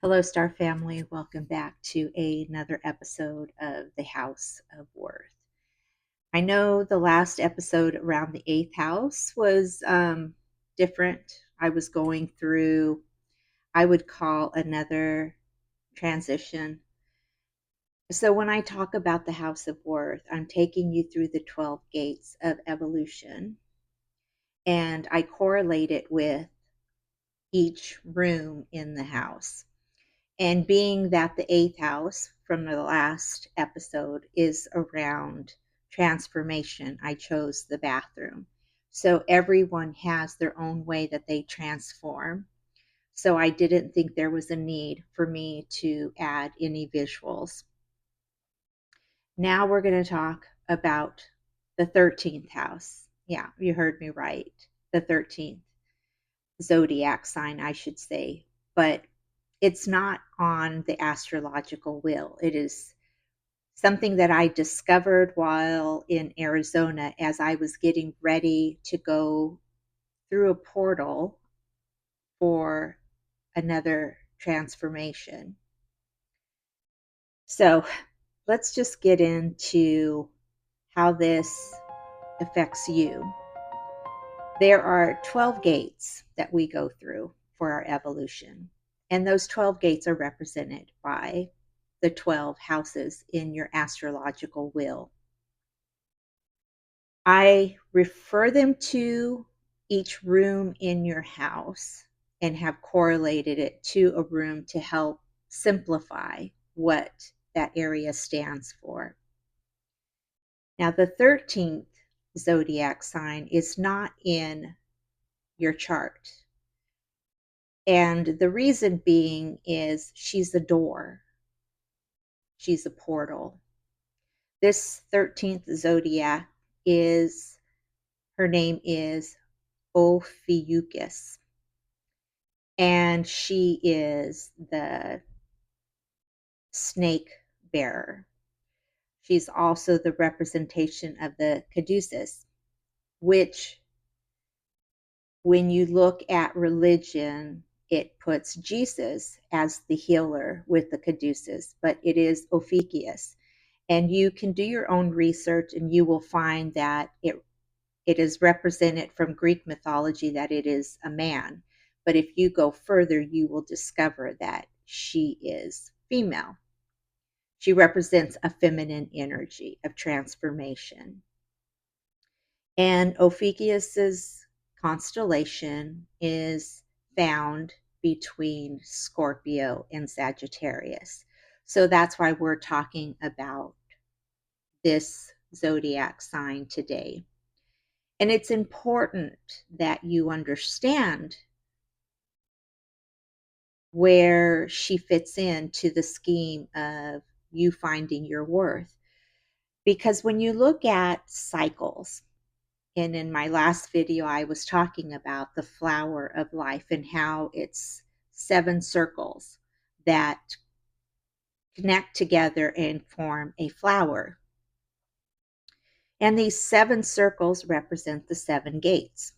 Hello, Star Family. Welcome back to another episode of the House of Worth. I know the last episode around the eighth house was different. I was going through, I would call another transition. So, when I talk about the House of Worth, I'm taking you through the 12 gates of evolution, and I correlate it with each room in the house. And being that the eighth house from the last episode is around transformation, I chose the bathroom. So everyone has their own way that they transform. So I didn't think there was a need for me to add any visuals. Now we're going to talk about the 13th house. Yeah, you heard me right. The 13th zodiac sign, I should say. But it's not on the astrological wheel. It is something that I discovered while in Arizona as I was getting ready to go through a portal for another transformation. So let's just get into how this affects you. There are 12 gates that we go through for our evolution. And those 12 gates are represented by the 12 houses in your astrological wheel. I refer them to each room in your house and have correlated it to a room to help simplify what that area stands for. Now, the 13th zodiac sign is not in your chart. And the reason being is she's a door, she's a portal. This 13th zodiac is, her name is Ophiuchus, and she is the snake bearer. She's also the representation of the caduceus, which, when you look at religion, it puts Jesus as the healer with the caduceus, but it is Ophiuchus. And you can do your own research and you will find that it is represented from Greek mythology that it is a man. But if you go further, you will discover that she is female. She represents a feminine energy of transformation. And Ophiuchus's constellation is found between Scorpio and Sagittarius. So that's why we're talking about this zodiac sign today. And it's important that you understand where she fits into the scheme of you finding your worth. Because when you look at cycles, and in my last video, I was talking about the flower of life and how it's 7 circles that connect together and form a flower. And these 7 circles represent the 7 gates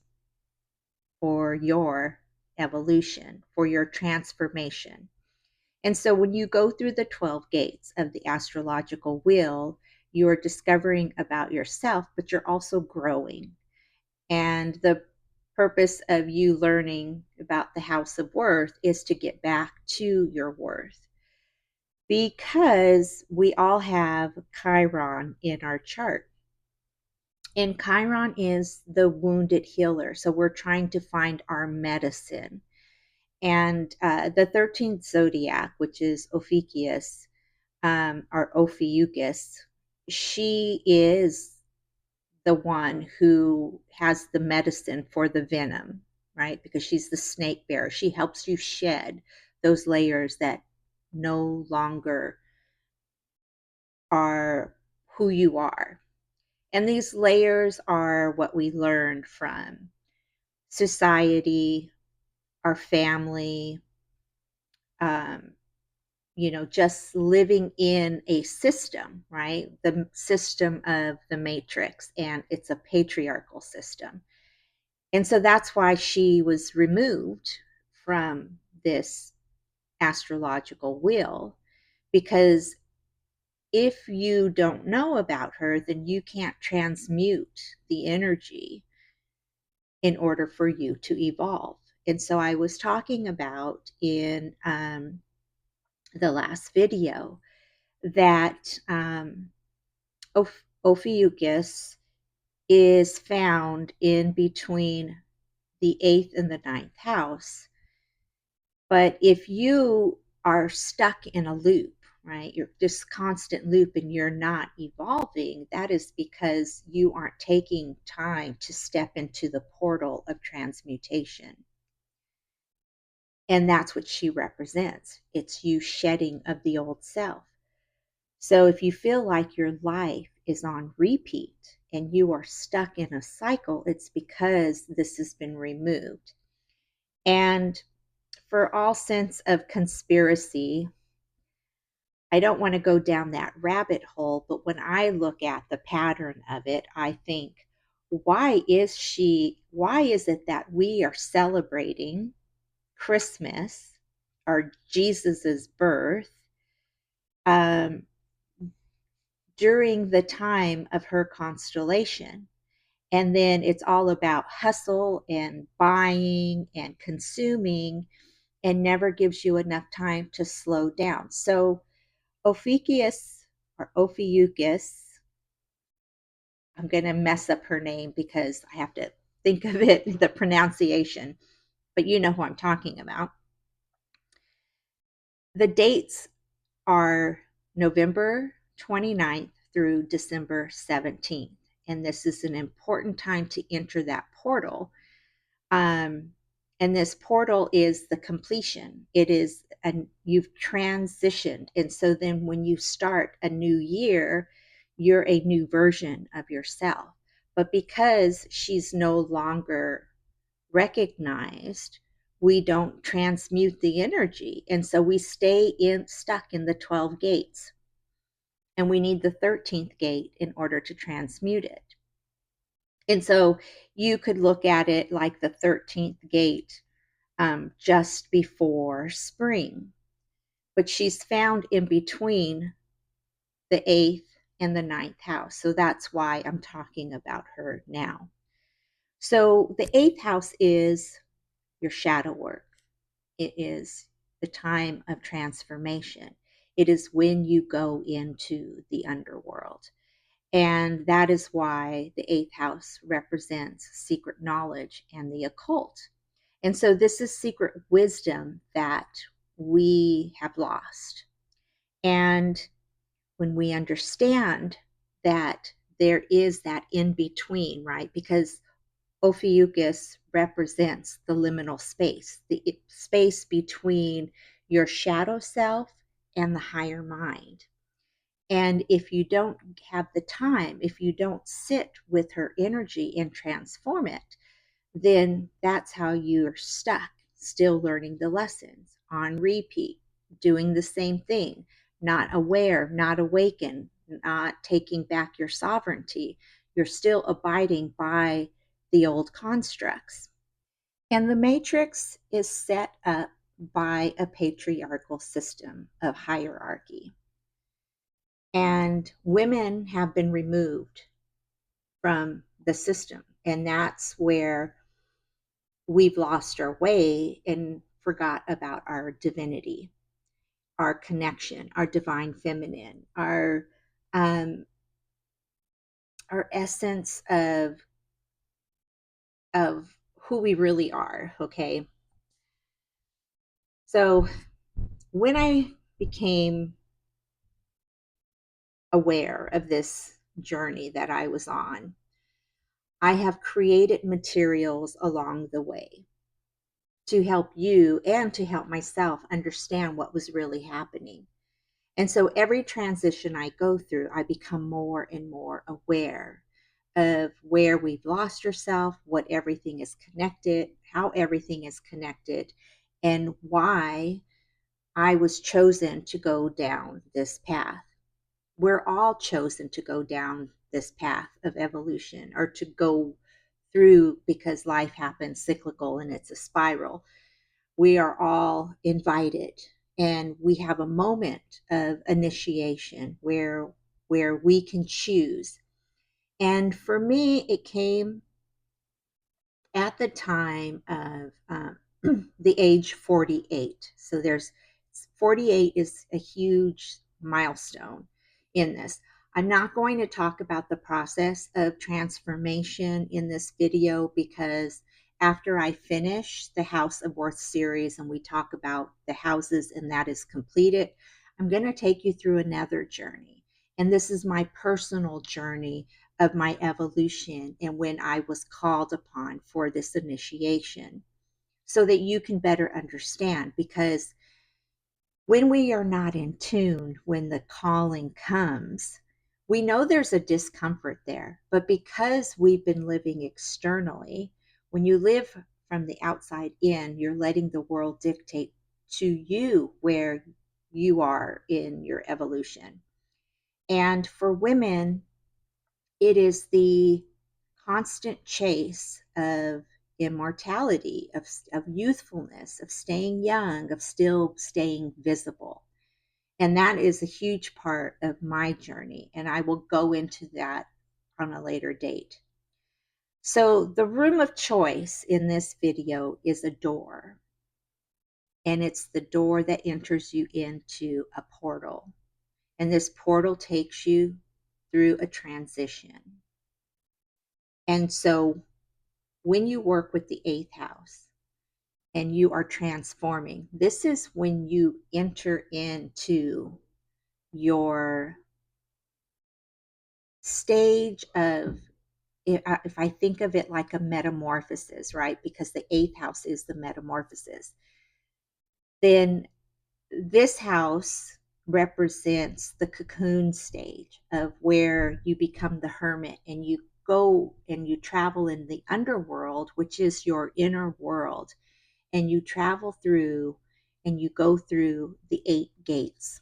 for your evolution, for your transformation. And so when you go through the 12 gates of the astrological wheel, you're discovering about yourself, but you're also growing. And the purpose of you learning about the house of worth is to get back to your worth. Because we all have Chiron in our chart. And Chiron is the wounded healer. So we're trying to find our medicine. And the 13th zodiac, which is Ophiuchus, or Ophiuchus, she is the one who has the medicine for the venom, right? Because she's the snake bearer. She helps you shed those layers that no longer are who you are. And these layers are what we learned from society, our family, um, just living in a system, right? The system of the matrix, and it's a patriarchal system. And so that's why she was removed from this astrological wheel, because if you don't know about her, then you can't transmute the energy in order for you to evolve. And so I was talking about in the last video that Ophiuchus is found in between the eighth and the ninth house. But if you are stuck in a loop, right, you're just constant loop and you're not evolving, that is because you aren't taking time to step into the portal of transmutation. And that's what she represents. It's you shedding of the old self. So if you feel like your life is on repeat and you are stuck in a cycle, it's because this has been removed. And for all sense of conspiracy, I don't want to go down that rabbit hole, but when I look at the pattern of it, I think, why is it that we are celebrating Christmas or Jesus's birth um, during the time of her constellation? And then it's all about hustle and buying and consuming, and never gives you enough time to slow down. So Ophiuchus or Ophiuchus, I'm going to mess up her name because I have to think of it, the pronunciation, but you know who I'm talking about. The dates are November 29th through December 17th. And this is an important time to enter that portal. And this portal is the completion. It is, and you've transitioned. And so then when you start a new year, you're a new version of yourself. But because she's no longer recognized, we don't transmute the energy. And so we stay stuck in the 12 gates. And we need the 13th gate in order to transmute it. And so you could look at it like the 13th gate just before spring. But she's found in between the 8th and the ninth house. So that's why I'm talking about her now. So the 8th house is your shadow work. It is the time of transformation. It is when you go into the underworld. And that is why the 8th house represents secret knowledge and the occult. And so this is secret wisdom that we have lost. And when we understand that there is that in between, right? Because Ophiuchus represents the liminal space, the space between your shadow self and the higher mind. And if you don't have the time, if you don't sit with her energy and transform it, then that's how you're stuck, still learning the lessons on repeat, doing the same thing, not aware, not awakened, not taking back your sovereignty. You're still abiding by the old constructs. And the matrix is set up by a patriarchal system of hierarchy. And women have been removed from the system. And that's where we've lost our way and forgot about our divinity, our connection, our divine feminine, um, our essence of who we really are. Okay, so when I became aware of this journey that I was on, I have created materials along the way to help you and to help myself understand what was really happening. And so every transition I go through, I become more and more aware of where we've lost ourselves, what everything is connected, how everything is connected, and why I was chosen to go down this path. We're all chosen to go down this path of evolution, or to go through, because life happens cyclical and it's a spiral. We are all invited and we have a moment of initiation where we can choose. And for me, it came at the time of the age 48. So there's 48 is a huge milestone in this. I'm not going to talk about the process of transformation in this video because after I finish the House of Worth series and we talk about the houses and that is completed, I'm going to take you through another journey. And this is my personal journey of my evolution and when I was called upon for this initiation so that you can better understand. Because when we are not in tune, when the calling comes, we know there's a discomfort there. But because we've been living externally, when you live from the outside in, you're letting the world dictate to you where you are in your evolution. And for women, it is the constant chase of immortality, of youthfulness, of staying young, of still staying visible. And that is a huge part of my journey. And I will go into that on a later date. So, the room of choice in this video is a door, and it's the door that enters you into a portal. And this portal takes you through a transition. And so, when you work with the eighth house and you are transforming, this is when you enter into your stage of, if I think of it like a metamorphosis, right? Because the eighth house is the metamorphosis. Then this house represents the cocoon stage of where you become the hermit and you go and you travel in the underworld, which is your inner world, and you travel through and you go through the 8 gates,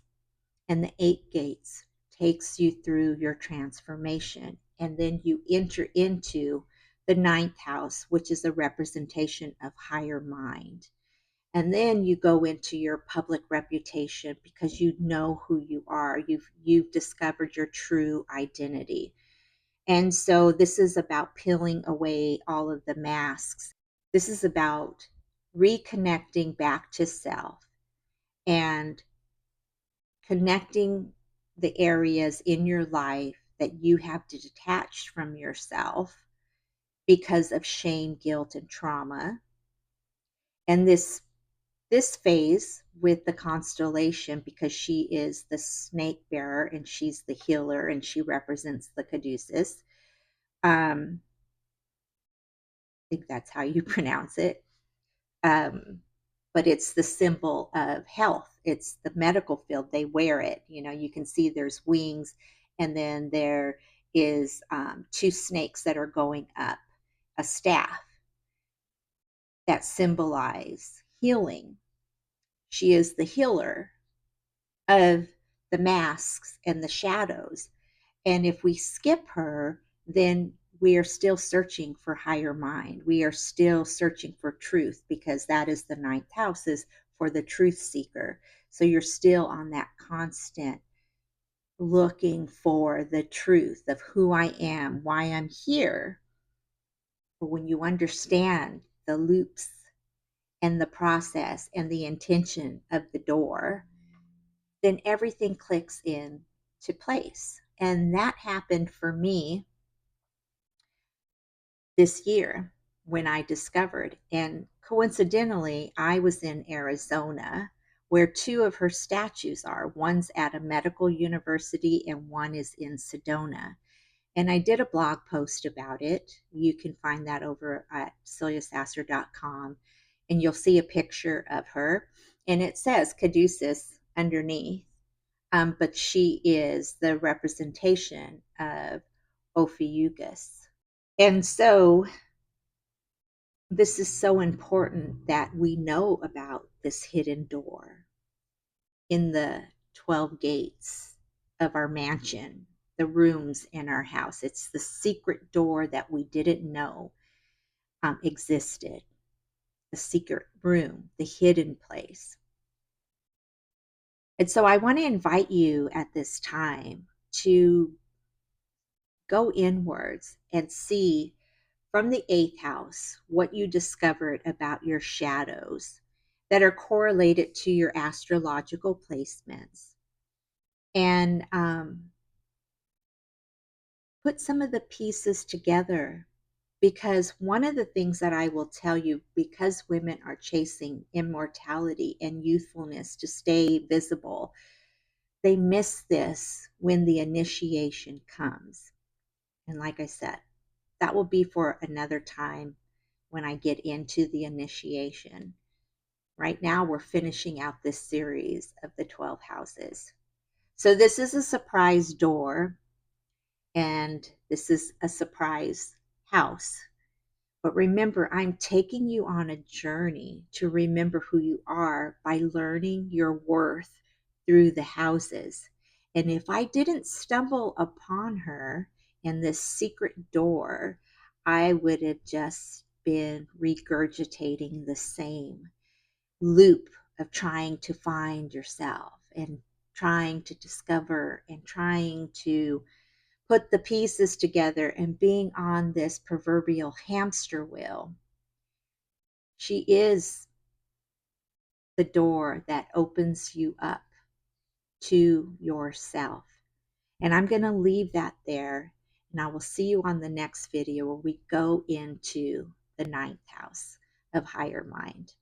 and the 8 gates takes you through your transformation, and then you enter into the ninth house, which is a representation of higher mind. And then you go into your public reputation because you know who you are. You've discovered your true identity. And so this is about peeling away all of the masks. This is about reconnecting back to self and connecting the areas in your life that you have detached from yourself because of shame, guilt, and trauma. And this phase with the constellation, because she is the snake bearer and she's the healer and she represents the caduceus. I think that's how you pronounce it. Um, but it's the symbol of health. It's the medical field. They wear it. You know, you can see there's wings, and then there is 2 snakes that are going up a staff that symbolize healing. She is the healer of the masks and the shadows. And if we skip her, then we are still searching for higher mind. We are still searching for truth because that is the ninth house, is for the truth seeker. So you're still on that constant looking for the truth of who I am, why I'm here. But when you understand the loops and the process and the intention of the door, then everything clicks in to place. And that happened for me this year when I discovered. And coincidentally, I was in Arizona where 2 of her statues are. One's at a medical university and one is in Sedona. And I did a blog post about it. You can find that over at celiasasser.com, and you'll see a picture of her. And it says Caduceus underneath, but she is the representation of Ophiuchus. And so this is so important that we know about this hidden door in the 12 gates of our mansion, the rooms in our house. It's the secret door that we didn't know existed, the secret room, the hidden place. And so I want to invite you at this time to go inwards and see from the eighth house what you discovered about your shadows that are correlated to your astrological placements. And put some of the pieces together, because one of the things that I will tell you, because women are chasing immortality and youthfulness to stay visible, they miss this when the initiation comes. And like I said, that will be for another time when I get into the initiation. Right now, we're finishing out this series of the 12 houses. So, this is a surprise door, and this is a surprise house. But remember, I'm taking you on a journey to remember who you are by learning your worth through the houses. And if I didn't stumble upon her in this secret door, I would have just been regurgitating the same loop of trying to find yourself and trying to discover and trying to put the pieces together and being on this proverbial hamster wheel. She is the door that opens you up to yourself. And I'm going to leave that there. And I will see you on the next video where we go into the ninth house of higher mind.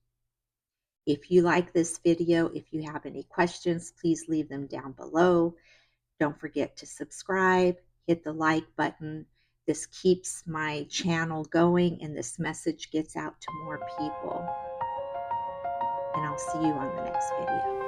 If you like this video, if you have any questions, please leave them down below. Don't forget to subscribe, hit the like button. This keeps my channel going and this message gets out to more people. And I'll see you on the next video.